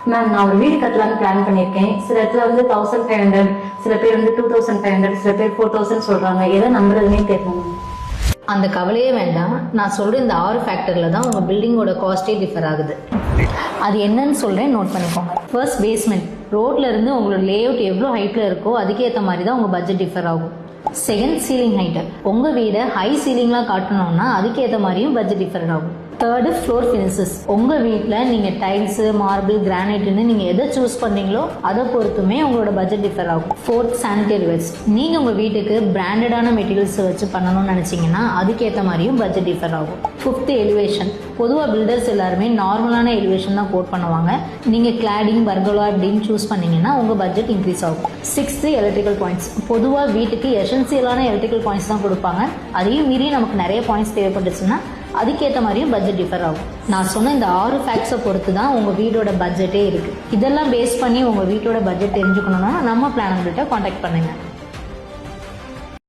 Ma'am நான் ஒரு வீடு கட்டலாம்னு பிளான் பண்ணியிருக்கேன். சில இடத்துல வந்து 1500, சில பேர் வந்து 2500, சில பேர் 4000 சொல்றாங்க. எதை நம்புறதுன்னே தெரியல. அந்த கவலையே வேண்டாம். நான் சொல்கிற இந்த 6 ஃபேக்டரில் தான் உங்கள் பில்டிங்கோட காஸ்ட்டே டிஃபர் ஆகுது. அது என்னன்னு சொல்கிறேன், நோட் பண்ணிக்கோங்க. First basement. ரோட்ல இருந்து உங்களோட லேஅவுட் எவ்வளோ ஹைட்டில் இருக்கோ அதுக்கேற்ற மாதிரி தான் உங்கள் பட்ஜெட் டிஃபர் ஆகும். Second, ceiling height. உங்கள் வீடை ஹை சீலிங்லாம் காட்டணும்னா அதுக்கேற்ற மாதிரியும் பட்ஜெட் டிஃபர் ஆகும். Third, floor finishes. உங்கள் வீட்டில் நீங்கள் டைல்ஸு, மார்பிள், கிரானைட்னு நீங்கள் எதை சூஸ் பண்ணீங்களோ அதை பொறுத்துமே உங்களோட பட்ஜெட் டிஃபர் ஆகும். Fourth, sanitary verse. நீங்கள் உங்கள் வீட்டுக்கு பிராண்டடான மெட்டீரியல்ஸ் வச்சு பண்ணணும்னு நினச்சிங்கன்னா அதுக்கேற்ற மாதிரியும் பட்ஜெட் டிஃபர் ஆகும். Fifth, elevation. பொதுவாக பில்டர்ஸ் எல்லாருமே நார்மலான எலிவேஷன் தான் கோட் பண்ணுவாங்க. நீங்கள் கிளாடிங், பர்கலா அப்படின்னு சூஸ் பண்ணீங்கன்னா உங்கள் பட்ஜெட் இன்க்ரீஸ் ஆகும். Sixth, electrical points. பொதுவாக வீட்டுக்கு எசென்சியலான எலக்ட்ரிக்கல் பாயிண்ட்ஸ் தான் கொடுப்பாங்க. அதையும் மீறி நமக்கு நிறைய பாயிண்ட்ஸ் தேவைப்பட்டுச்சுன்னா அதுக்கேற்ற மாதிரியும் பட்ஜெட் டிஃபர் ஆகும். நான் சொன்ன இந்த 6 ஃபேக்ட்ஸை பொறுத்து தான் உங்கள் வீடோட பட்ஜெட்டே இருக்குது. இதெல்லாம் பேஸ் பண்ணி உங்கள் வீட்டோட பட்ஜெட் தெரிஞ்சுக்கணும்னா நம்ம பிளானர்கிட்ட காண்டாக்ட் பண்ணுங்கள்.